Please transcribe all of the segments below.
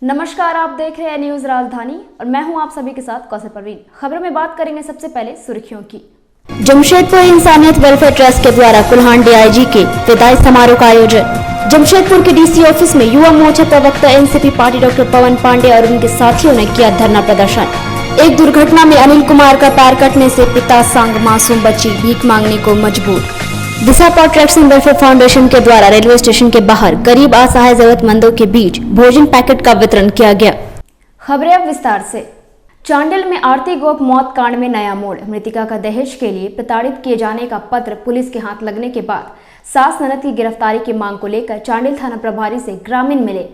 नमस्कार, आप देख रहे हैं न्यूज राजधानी और मैं हूं आप सभी के साथ कौसर परवीन। खबरों में बात करेंगे सबसे पहले सुर्खियों की। जमशेदपुर इंसानियत वेलफेयर ट्रस्ट के द्वारा कुल्हान डीआईजी के विदाई समारोह का आयोजन। जमशेदपुर के डीसी ऑफिस में युवा मोर्चा प्रवक्ता एनसीपी पार्टी डॉक्टर पवन पांडे और उनके साथियों ने किया धरना प्रदर्शन। एक दुर्घटना में अनिल कुमार का पैर कटने से पिता संग मासूम बच्ची भीख मांगने को मजबूर। दिशा प्रोटेक्शन वेलफेयर फाउंडेशन के द्वारा रेलवे स्टेशन के बाहर गरीब असहाय जरूरतमंदों के बीच भोजन पैकेट का वितरण किया गया। खबरें अब विस्तार से। चांडिल में आरती गोप मौत कांड में नया मोड़। मृतिका का दहेज के लिए प्रताड़ित किए जाने का पत्र पुलिस के हाथ लगने के बाद सास ननद की गिरफ्तारी की मांग को लेकर चांडिल थाना प्रभारी से ग्रामीण मिले।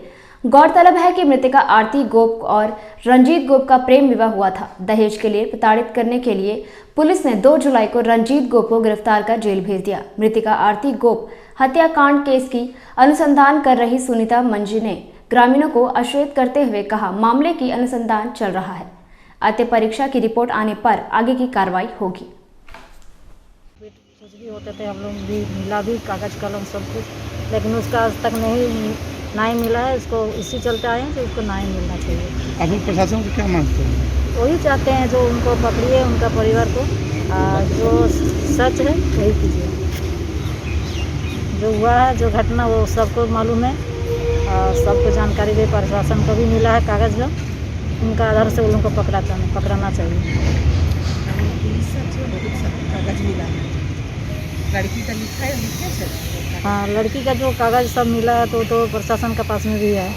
गौरतलब है कि मृतिका आरती गोप और रंजीत गोप का प्रेम विवाह हुआ था। दहेज के लिए प्रताड़ित करने के लिए पुलिस ने 2 जुलाई को रंजीत गोप को गिरफ्तार कर जेल भेज दिया। मृतिका आरती गोप हत्याकांड केस की अनुसंधान कर रही सुनीता मंजी ने ग्रामीणों को आश्वस्त करते हुए कहा, मामले की अनुसंधान चल रहा है। अतः परीक्षा की रिपोर्ट आने पर आगे की कार्रवाई होगी। कुछ भी होते थे, हम लोग भी मिला भी कागज कलम सब कुछ, लेकिन उसका आज तक नहीं मिला है। इसको इसी चलते आए हैं कि उसको न्याय मिलना चाहिए। आप लोग प्रशासन को क्या मांगते हैं? वही चाहते हैं जो उनको पकड़िए, उनका परिवार को जो सच है वही कीजिए। जो हुआ है, जो घटना, वो सबको मालूम है, सबको जानकारी दे। प्रशासन को भी मिला है कागज में, उनका आधार से उन लोगों को पकड़ाना चाहिए। कागज मिला है, लड़की का लिखा है। हाँ, लड़की का जो कागज सब मिला है तो प्रशासन के पास में भी है,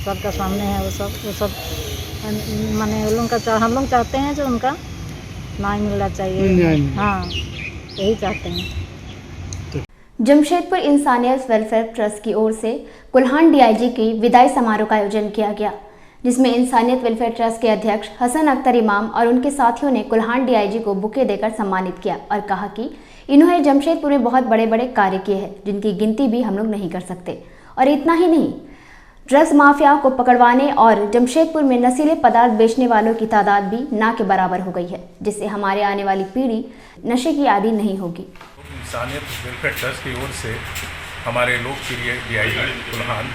सबका सामने है। वो सब माने हम लोग चाहते हैं जो उनका न्याय मिलना चाहिए। हाँ, यही चाहते हैं। जमशेदपुर इंसानियत वेलफेयर ट्रस्ट की ओर से कुल्हान डीआईजी की विदाई समारोह का आयोजन किया गया, जिसमें इंसानियत वेलफेयर ट्रस्ट के अध्यक्ष हसन अख्तर इमाम और उनके साथियों ने कुल्हान डीआईजी को बुके देकर सम्मानित किया और कहा कि इन्होंने जमशेदपुर में बहुत बड़े बड़े कार्य किए हैं, जिनकी गिनती भी हम लोग नहीं कर सकते। और इतना ही नहीं, ड्रग्स माफियाओं को पकड़वाने और जमशेदपुर में नशीले पदार्थ बेचने वालों की तादाद भी ना के बराबर हो गई है, जिससे हमारे आने वाली पीढ़ी नशे की आदी नहीं होगी। इंसानियत वेलफेयर ट्रस्ट की ओर से हमारे लोकप्रिय डीआईजी कुल्हान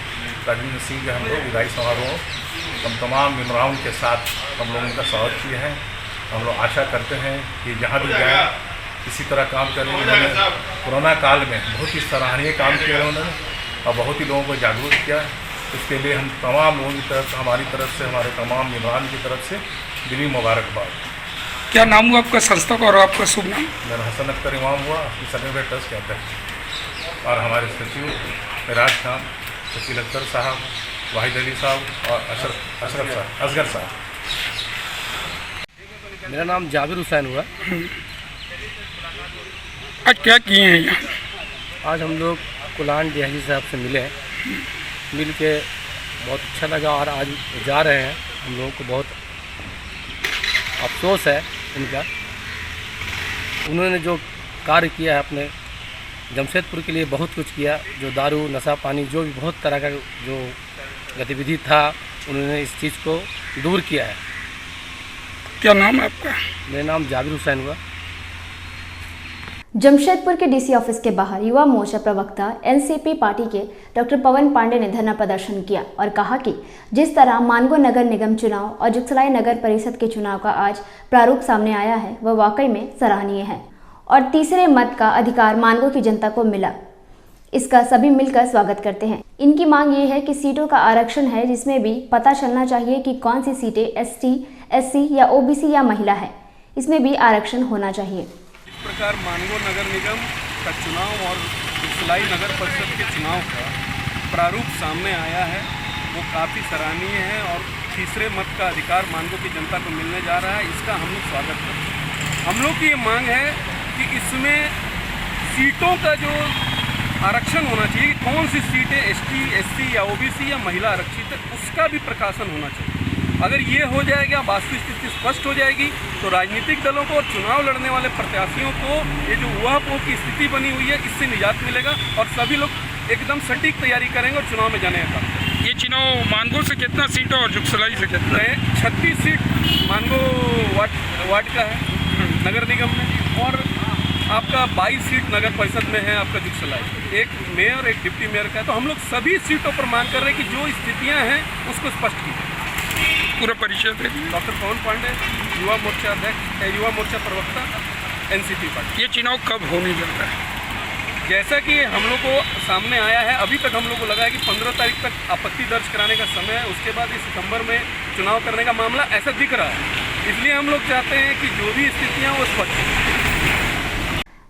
राजेंद्र सिंह के हम लोग विदाई समारोह हम तमाम मेम्बरों के साथ हम लोग उनका स्वागत किए हैं। हम लोग आशा करते हैं कि जहाँ भी जाएँ इसी तरह काम करें। उन्होंने कोरोना काल में बहुत ही सराहनीय काम किया है उन्होंने, और बहुत ही लोगों को जागरूक किया। इसके लिए हम तमाम लोगों की तरफ से, हमारी तरफ से, हमारे तमाम मेहमान की तरफ से दिली मुबारकबाद। क्या नाम हुआ आपका संस्था का और आपका शुभ नाम? मेरा हसन अख्तर इमाम हुआ, इंसानियत ट्रस्ट के अध्यक्ष, और हमारे सचिव मिराज खान, शकील अख्तर साहब, वाहिद अली साहब और असगर साहब। मेरा नाम जाबिर हुसैन हुआ। आज क्या किए हैं यहाँ? आज हम लोग कुल्हान डीआईजी साहब से मिले हैं, मिल के बहुत अच्छा लगा और आज जा रहे हैं। हम लोगों को बहुत अफसोस है इनका, उन्होंने जो कार्य किया है अपने जमशेदपुर के लिए, बहुत कुछ किया। जो दारू नशा पानी जो भी बहुत तरह का जो गतिविधि था, उन्होंने इस चीज़ को दूर किया है। क्या नाम है आपका? मेरा नाम जाबिर हुसैन हुआ। जमशेदपुर के डीसी ऑफिस के बाहर युवा मोर्चा प्रवक्ता एनसीपी पार्टी के डॉक्टर पवन पांडे ने धरना प्रदर्शन किया और कहा कि जिस तरह मानगो नगर निगम चुनाव और जुगसलाई नगर परिषद के चुनाव का आज प्रारूप सामने आया है, वह वाकई में सराहनीय है और तीसरे मत का अधिकार मानगो की जनता को मिला। इसका सभी मिलकर स्वागत करते हैं। इनकी मांग ये है कि सीटों का आरक्षण है, जिसमें भी पता चलना चाहिए कि कौन सी सीटें एसटी, एससी या ओबीसी या महिला है, इसमें भी आरक्षण होना चाहिए। इस प्रकार मानगो नगर निगम का चुनाव और जुगसलाई नगर परिषद के चुनाव का प्रारूप सामने आया है, वो काफ़ी सराहनीय है और तीसरे मत का अधिकार मानगो की जनता को मिलने जा रहा है। इसका हम लोग स्वागत करते हैं। हम लोग की ये मांग है कि इसमें सीटों का जो आरक्षण होना चाहिए, कौन सी सीटें एसटी, एससी या ओबीसी या महिला आरक्षित है, उसका भी प्रकाशन होना चाहिए। अगर ये हो जाएगा, वास्तविक स्थिति स्पष्ट हो जाएगी, तो राजनीतिक दलों को और चुनाव लड़ने वाले प्रत्याशियों को ये जो ऊहापोह की स्थिति बनी हुई है, इससे निजात मिलेगा और सभी लोग एकदम सटीक तैयारी करेंगे और चुनाव में जाने का। ये चुनाव मानगो से कितना सीट और जुगसलाई से कितना है? 36 सीट मानगो वार्ड का है नगर निगम में, और आपका 22 सीट नगर परिषद में है आपका जुगसलाई, एक मेयर एक डिप्टी मेयर का है। तो हम लोग सभी सीटों पर मांग कर रहे हैं कि जो स्थितियाँ हैं उसको स्पष्ट कीजिए। पूरा परिचय दे दीजिए। डॉक्टर पवन पांडे, युवा मोर्चा अध्यक्ष, युवा मोर्चा प्रवक्ता, एनसीपी पार्टी। ये चुनाव कब होने जा रहा है? जैसा कि हम लोग को सामने आया है, अभी तक हम लोग को लगा है कि 15 तारीख तक आपत्ति दर्ज कराने का समय है, उसके बाद इस सितंबर में चुनाव करने का मामला ऐसा दिख रहा है। इसलिए हम लोग चाहते हैं कि जो भी स्थितियाँ वो स्पष्ट।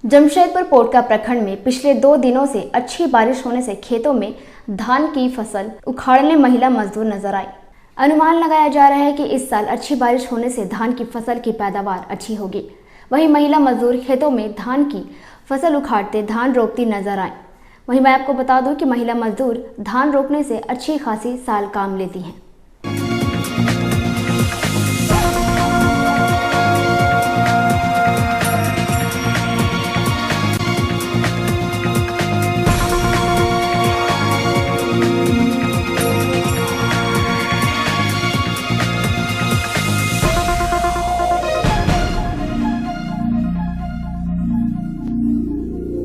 जमशेदपुर पोटका प्रखंड में पिछले 2 दिनों से अच्छी बारिश होने से खेतों में धान की फसल उखाड़ने महिला मजदूर नजर आई। अनुमान लगाया जा रहा है कि इस साल अच्छी बारिश होने से धान की फसल की पैदावार अच्छी होगी। वहीं महिला मजदूर खेतों में धान की फसल उखाड़ते धान रोपती नजर आए। वहीं मैं आपको बता दूं कि महिला मजदूर धान रोपने से अच्छी खासी साल काम लेती हैं।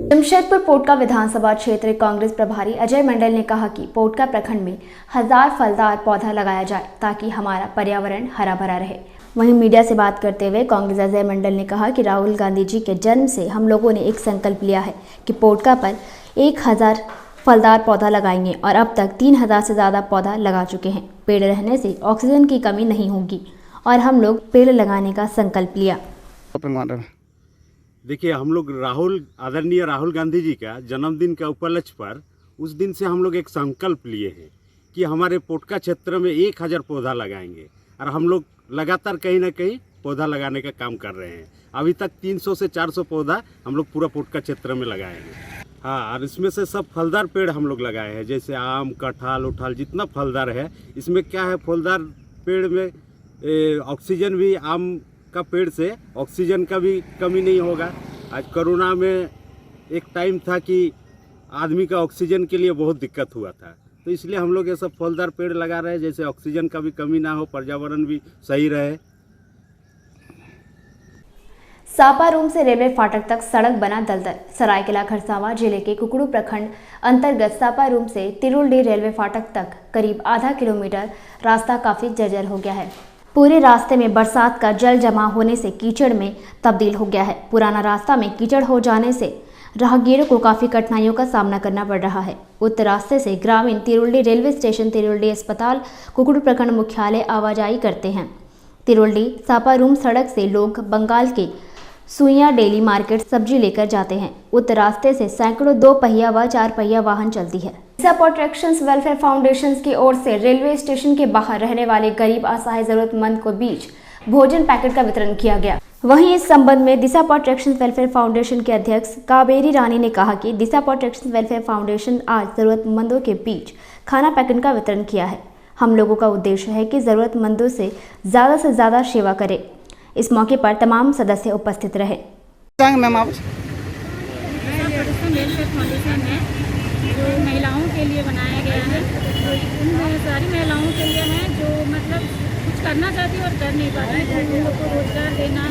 जमशेदपुर पोटका विधानसभा क्षेत्र कांग्रेस प्रभारी अजय मंडल ने कहा कि पोटका प्रखंड में 1000 फलदार पौधा लगाया जाए ताकि हमारा पर्यावरण हरा भरा रहे। वहीं मीडिया से बात करते हुए कांग्रेस अजय मंडल ने कहा कि राहुल गांधी जी के जन्म से हम लोगों ने एक संकल्प लिया है कि पोटका पर 1000 फलदार पौधा लगाएंगे और अब तक 3000 से ज़्यादा पौधा लगा चुके हैं। पेड़ रहने से ऑक्सीजन की कमी नहीं होगी और हम लोग पेड़ लगाने का संकल्प लिया। देखिए, हम लोग आदरणीय राहुल गांधी जी का जन्मदिन के उपलक्ष्य पर उस दिन से हम लोग एक संकल्प लिए हैं कि हमारे पोटका क्षेत्र में 1000 पौधा लगाएंगे और हम लोग लगातार कहीं ना कहीं पौधा लगाने का काम कर रहे हैं। अभी तक 300 से 400 पौधा हम लोग पूरा पोटका क्षेत्र में लगाएंगे। हाँ, और इसमें से सब फलदार पेड़ हम लोग लगाए हैं, जैसे आम, कटहल, उठल, जितना फलदार है। इसमें क्या है, फलदार पेड़ में ऑक्सीजन भी, आम का पेड़ से ऑक्सीजन का भी कमी नहीं होगा। आज कोरोना में एक टाइम था कि आदमी का ऑक्सीजन के लिए बहुत दिक्कत हुआ था, तो इसलिए हम लोग ये सब फलदार पेड़ लगा रहे हैं, जैसे ऑक्सीजन का भी कमी ना हो, पर्यावरण भी सही रहे। सापारूम से रेलवे फाटक तक सड़क बना दलदल। सरायकेला खरसावां जिले के कुकड़ू प्रखंड अंतर्गत सापारूम से तिरुलडी रेलवे फाटक तक करीब आधा किलोमीटर रास्ता काफी जर्जर हो गया है। पूरे रास्ते में बरसात का जल जमा होने से कीचड़ में तब्दील हो गया है। पुराना रास्ता में कीचड़ हो जाने से राहगीरों को काफ़ी कठिनाइयों का सामना करना पड़ रहा है। उक्त रास्ते से ग्रामीण तिरुलडी रेलवे स्टेशन, तिरुलडी अस्पताल, कुकड़ू प्रखंड मुख्यालय आवाजाही करते हैं। तिरुलडी सापारूम सड़क से लोग बंगाल के सुइया डेली मार्केट सब्जी लेकर जाते हैं। उक्त रास्ते से सैकड़ों 2 पहिया व 4 पहिया वाहन चलती है। दिशा प्रोटेक्शन वेलफेयर फाउंडेशन की ओर से रेलवे स्टेशन के बाहर रहने वाले गरीब असहाय जरूरतमंद को बीच भोजन पैकेट का वितरण किया गया। वहीं इस संबंध में दिशा प्रोटेक्शन वेलफेयर फाउंडेशन के अध्यक्ष कावेरी रानी ने कहा कि दिशा प्रोटेक्शन वेलफेयर फाउंडेशन आज जरूरतमंदों के बीच खाना पैकेट का वितरण किया है। हम लोगों का उद्देश्य है कि जरूरतमंदों से ज़्यादा सेवा करें। इस मौके पर तमाम सदस्य उपस्थित रहे। वेलफेयर फाउंडेशन है जो महिलाओं के लिए बनाया गया है। उन सारी महिलाओं के लिए है जो मतलब कुछ करना चाहती है और कर नहीं पाती, तो उन लोग को रोजगार देना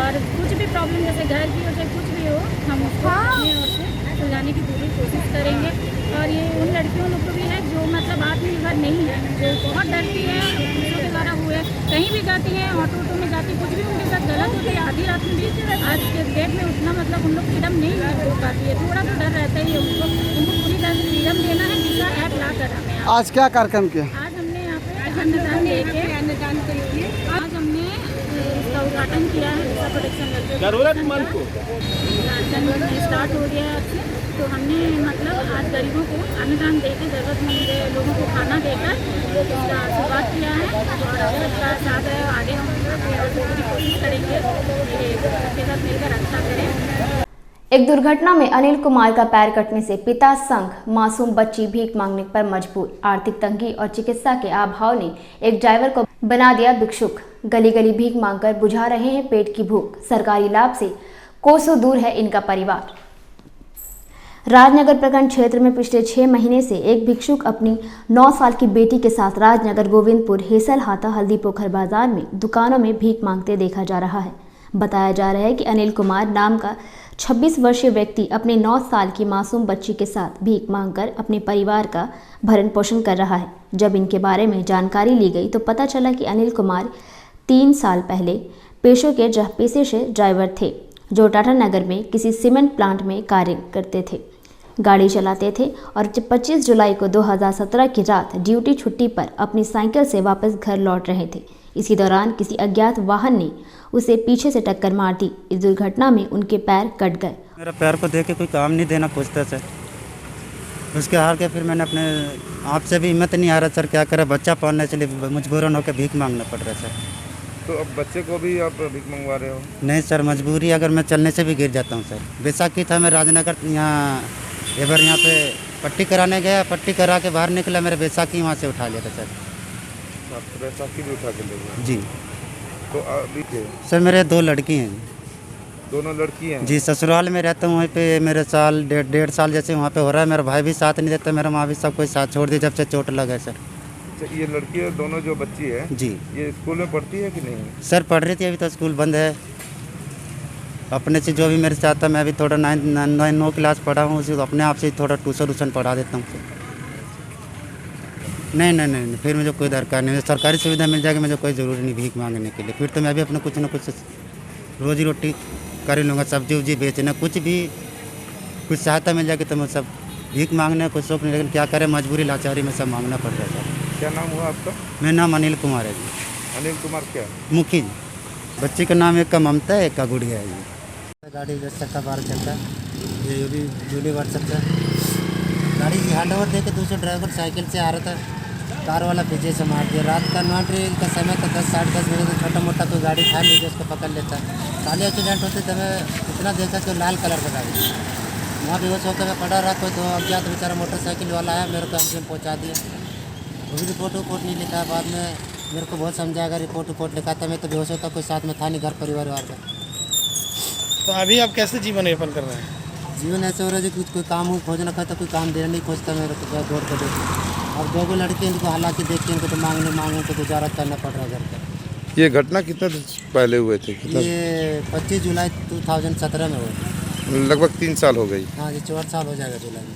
और कुछ भी प्रॉब्लम जैसे घर की हो चाहे कुछ भी हो, हम उसको अपनी ओर से सुलझाने की पूरी कोशिश करेंगे। और ये उन लड़कियों लोग को भी है जो मतलब आत्मनिर्भर नहीं है, जो बहुत डरती है पुरुषों के द्वारा हुए, कहीं भी जाती है, ऑटो में जाती, कुछ भी उनके साथ गलत होता है, आधी रात में भी आज के डेट में उतना मतलब उन लोग फ्रीडम नहीं हो पाती है, थोड़ा तो डर रहता है। उनको पूरी तरह से फ्रीडम देना है। दिशा ऐप ला कर हमें आज क्या कार्यक्रम किया? आज हमने यहाँ पे अन्नदान देके आज हमने इसका उद्घाटन किया है। दिशा प्रोटेक्शन जरूरतमंद को स्टार्ट हो गया है। तो हमने मतलब आज गरीबों को अन्नदान देकर, जरूरतमंद लोगों को खाना देकर इसका शुरुआत किया है और सबका साथ है। आगे हम पूरी कोशिश करेंगे सबके साथ मिलकर अच्छा करें। एक दुर्घटना में अनिल कुमार का पैर कटने से पिता संग मासूम बच्ची भीख मांगने पर मजबूर। आर्थिक तंगी और चिकित्सा के अभाव ने एक ड्राइवर को बना दिया भिक्षुक। गली गली भीख मांगकर बुझा रहे हैं पेट की भूख। सरकारी लाभ से कोसों दूर है इनका परिवार। राजनगर प्रखंड क्षेत्र में पिछले 6 महीने से एक भिक्षुक अपनी 9 साल की बेटी के साथ राजनगर, गोविंदपुर, हेसल हाथा, हल्दी पोखर बाजार में दुकानों में भीख मांगते देखा जा रहा है। बताया जा रहा है कि अनिल कुमार नाम का 26 वर्षीय व्यक्ति अपने 9 साल की मासूम बच्ची के साथ भीख मांगकर अपने परिवार का भरण पोषण कर रहा है। जब इनके बारे में जानकारी ली गई तो पता चला कि अनिल कुमार 3 साल पहले पेशे से ड्राइवर थे, जो टाटानगर में किसी सीमेंट प्लांट में कार्य करते थे, गाड़ी चलाते थे और 25 जुलाई को 2017 की रात ड्यूटी छुट्टी पर अपनी साइकिल से वापस घर लौट रहे थे। इसी दौरान किसी अज्ञात वाहन ने उसे पीछे से टक्कर मार दी। इस दुर्घटना में उनके पैर कट गए। मेरा पैर को देख के कोई काम नहीं देना पूछता सर। उसके हार के फिर मैंने अपने आप से भी हिम्मत नहीं आ रहा सर, क्या करें, बच्चा पालने के लिए मजबूरन होकर भीख मांगना पड़ रहा है सर। तो अब बच्चे को भी आप भीख मंगवा रहे हो? नहीं सर, मजबूरी, अगर मैं चलने से भी गिर जाता हूँ सर। बैसाखी था, मैं राजनगर यहाँ एवर यहाँ पे पट्टी कराने गया, पट्टी करा के बाहर निकला, मेरे बैसाखी वहाँ से उठा लिया था सर। बैसाखी भी उठा के ले गए? जी। तो अभी सर मेरे 2 लड़की हैं। दोनों लड़की हैं? जी, ससुराल में रहता हूँ, वहीं पे मेरे साल 1.5 साल जैसे वहाँ पे हो रहा है। मेरा भाई भी साथ नहीं देता, मेरा माँ भी, सब कोई साथ छोड़ दी जब से चोट लगा है सर। अच्छा, ये लड़की और दोनों जो बच्ची है जी, ये स्कूल में पढ़ती है कि नहीं? सर पढ़ रही थी, अभी तो स्कूल बंद है। अपने से जो भी मेरे साथ था, मैं अभी थोड़ा 9 क्लास पढ़ा हूँ, उसी अपने आप से थोड़ा ट्यूशन पढ़ा देता हूँ। नहीं, फिर मुझे कोई दरकार नहीं, सरकारी सुविधा मिल जाएगी, मुझे कोई ज़रूरी नहीं भीख मांगने के लिए। फिर तो मैं भी अपना कुछ ना कुछ रोजी रोटी कर लूँगा, सब्जी उब्जी बेचना, कुछ भी कुछ सहायता मिल जाएगी तो मैं सब भीख मांगने कुछ शौक नहीं, लेकिन क्या करें, मजबूरी लाचारी में सब मांगना पड़ रहा है। क्या नाम हुआ आपका? मेरा नाम अनिल कुमार है जी। अनिल कुमार क्या? मुखी जी। बच्ची का नाम एक का ममता है, एक का गुड़िया है जी। गाड़ी 10 चक्का 12 चक्का, ये भी जूली वर्ड सकता है। गाड़ी हैंड ओवर दे के दूसरे ड्राइवर साइकिल से आ रहा था, कार वाला पीछे से मार दिया। रात का 9 का समय था, 10 साढ़े 10 बजे, तो छोटा मोटा कोई गाड़ी था लीजिए, उसको पकड़ लेता। खाली एक्सीडेंट होते तो मैं इतना देखा कि लाल कलर का गाड़ी वहाँ बेहोश होकर मैं पड़ा रहा। कोई 2 अज्ञात बेचारा मोटरसाइकिल वाला आया, मेरे को हमसे पहुँचा दिया। वो भी रिपोर्ट नहीं लिखा, बाद में मेरे को बहुत समझाएगा, रिपोर्ट लिखा था। मैं तो बेहोश होता, कोई साथ में था नहीं, घर परिवार का। तो अभी आप कैसे जीवन यापन कर रहे हैं? जीवन ऐसे हो रहा है कि कोई काम खोजना था तो कोई काम देना नहीं खोजता, मेरे को दौड़ कर देते। अब 2 लड़के, इनको हालांकि देख के इनको तो मांगने तो गुजारा करना पड़ रहा है घर का। ये घटना कितना पहले हुए थे? ये 25 जुलाई 2017 में हुआ। लगभग 3 साल हो गई। हाँ जी, 4 साल हो जाएगा जुलाई में।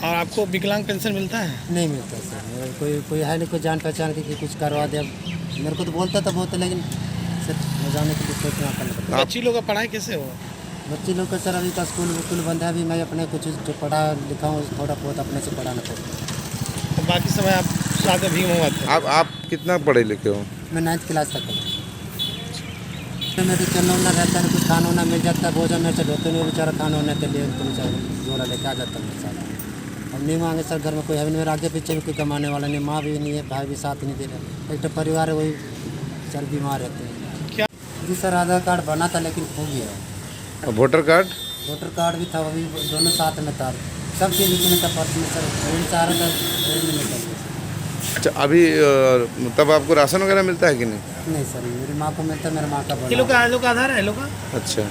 और आपको विकलांग पेंशन मिलता है? नहीं मिलता सर, मेरा कोई है नहीं, कोई जान पहचान की कुछ करवा दे। मेरे को तो बोलता था बहुत, लेकिन सर जाने के लिए सोचना पड़ता। बच्ची लोग का पढ़ाई कैसे हो? बच्ची लोग का सर अभी तो स्कूल बंद है। अभी मैं अपने कुछ जो पढ़ा लिखा हूँ थोड़ा बहुत अपने से पढ़ाना पड़ता है। तो बाकी समय आप साथ में भीख मंगवाते हैं? आप कितना पढ़े लिखे हो? मैं 9th क्लास तक पढ़ा। मेरे चलना उलना रहता है, कुछ खाना वाना मिल जाता है, भोजन मेरे से ढोते नहीं, बेचारा खाना वाना के लिए जोड़ा लेके आ जाता है मेरे साथ। अब नहीं मांगे सर, घर में कोई है नहीं, मेरे आगे पीछे भी कोई कमाने वाला नहीं, माँ भी नहीं है, भाई भी साथ नहीं दे रहा। एक तो परिवार है, वही सर बीमार रहते हैं। क्या? जी सर, आधार कार्ड बना था लेकिन खो गया। और वोटर कार्ड? वोटर कार्ड भी था, वो भी दोनों साथ में था। सब चीज़ उसमें था, पर्स में सर, ऋण चाह रहा था, ऋण नहीं मिलता। अच्छा, अभी तब आपको राशन वगैरह मिलता है कि नहीं? नहीं सर, मेरी माँ को मिलता है, मेरा माँ का बना। ये लोग का आधार है लोग का? अच्छा,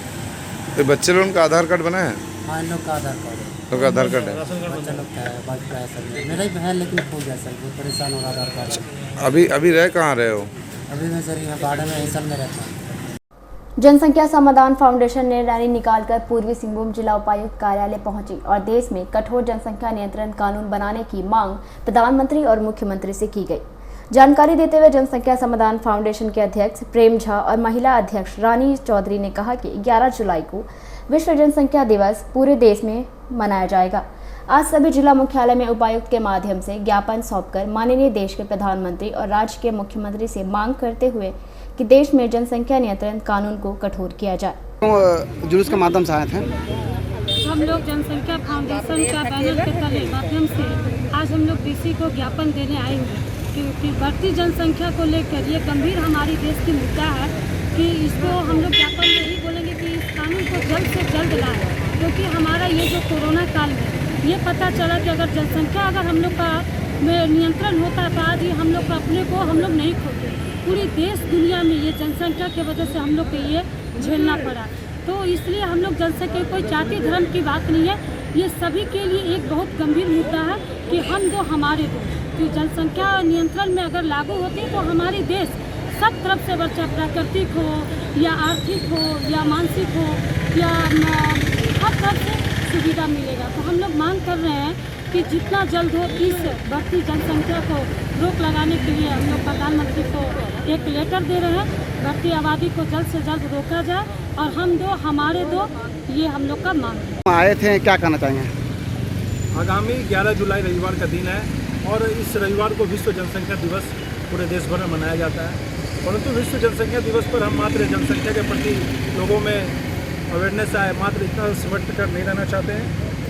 तो बच्चे लोगों का आधार कार्ड बना है? हाँ, इन लोग का आधार कार्ड है। लोग का आधार कार्ड है? बच्चा लोग का है, बाइक का है सर। मेरा भी है लेकिन खो गया सर, बहुत परेशान हो रहा आधार कार्ड। अभी रह कहाँ रहे हो? अभी मैं सर यहाँ बाड़ा में हिसल में रहता हूँ। जनसंख्या समाधान फाउंडेशन ने रैली निकालकर पूर्वी सिंहभूम जिला उपायुक्त कार्यालय पहुंची और देश में कठोर जनसंख्या नियंत्रण कानून बनाने की मांग प्रधानमंत्री और मुख्यमंत्री से की गई। जानकारी देते हुए जनसंख्या समाधान फाउंडेशन के अध्यक्ष प्रेम झा और महिला अध्यक्ष रानी चौधरी ने कहा कि 11 जुलाई को विश्व जनसंख्या दिवस पूरे देश में मनाया जाएगा। आज सभी जिला मुख्यालय में उपायुक्त के माध्यम से ज्ञापन सौंपकर माननीय देश के प्रधानमंत्री और राज्य के मुख्यमंत्री से मांग करते हुए कि देश में जनसंख्या नियंत्रण कानून को कठोर किया जाए। जुलूस के माध्यम से आए थे हम लोग जनसंख्या फाउंडेशन का बैनर के तले माध्यम से आज हम लोग डीसी को ज्ञापन देने आए हुए क्योंकि बढ़ती जनसंख्या को लेकर ये गंभीर हमारी देश की मुद्दा है कि इसको हम लोग ज्ञापन में यही बोलेंगे कि इस कानून को जल्द से जल्द लाएं, क्योंकि हमारा ये जो कोरोना काल में ये पता चला कि अगर जनसंख्या अगर हम लोग का में नियंत्रण होता तो आज ही हम लोग अपने को हम लोग नहीं खोते। पूरी देश दुनिया में ये जनसंख्या की वजह से हम लोग को ये झेलना पड़ा। तो इसलिए हम लोग जनसंख्या कोई जाति धर्म की बात नहीं है, ये सभी के लिए एक बहुत गंभीर मुद्दा है कि हम दो हमारे दो। कि जनसंख्या नियंत्रण में अगर लागू होती तो हमारी देश सब तरफ से बच्चा प्राकृतिक हो, या आर्थिक हो या मानसिक हो या हर तरह से सुविधा मिलेगा। तो हम लोग मांग कर रहे हैं कि जितना जल्द हो इस बढ़ती जनसंख्या को रोक लगाने के लिए हम लोग प्रधानमंत्री को एक लेटर दे रहे हैं। बढ़ती आबादी को जल्द से जल्द रोका जाए और हम दो हमारे दो, ये हम लोग का मांग है। आए थे, क्या कहना चाहेंगे? आगामी 11 जुलाई रविवार का दिन है और इस रविवार को विश्व जनसंख्या दिवस पूरे देश भर में मनाया जाता है। परंतु विश्व जनसंख्या दिवस पर हम मात्र जनसंख्या के प्रति लोगों में अवेयरनेस आए, मात्र इतना सिमट कर नहीं रहना चाहते हैं।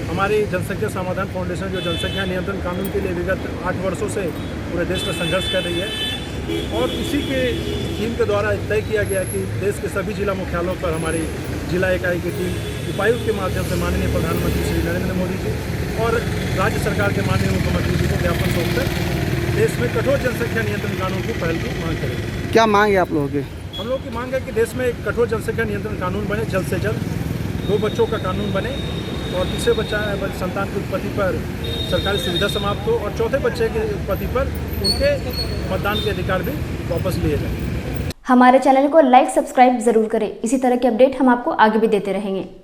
हमारी जनसंख्या समाधान फाउंडेशन जो जनसंख्या नियंत्रण कानून के लिए विगत 8 वर्षों से पूरे देश में संघर्ष कर रही है और इसी के टीम के द्वारा तय किया गया कि देश के सभी जिला मुख्यालयों पर हमारी जिला इकाई की टीम उपायुक्त के माध्यम से माननीय प्रधानमंत्री श्री नरेंद्र मोदी जी और राज्य सरकार के माननीय मुख्यमंत्री जी को ज्ञापन सौंपकर देश में कठोर जनसंख्या नियंत्रण कानून की पहल की मांग करेंगे। क्या मांग है आप लोगों की? हम लोग की मांग है कि देश में एक कठोर जनसंख्या नियंत्रण कानून बने, जल्द से जल्द 2 बच्चों का कानून बने और तीसरे संतान की उत्पत्ति पर सरकारी सुविधा समाप्त हो और चौथे बच्चे की उत्पत्ति पर उनके मतदान के अधिकार भी वापस लिए जाए। हमारे चैनल को लाइक सब्सक्राइब जरूर करें। इसी तरह के अपडेट हम आपको आगे भी देते रहेंगे।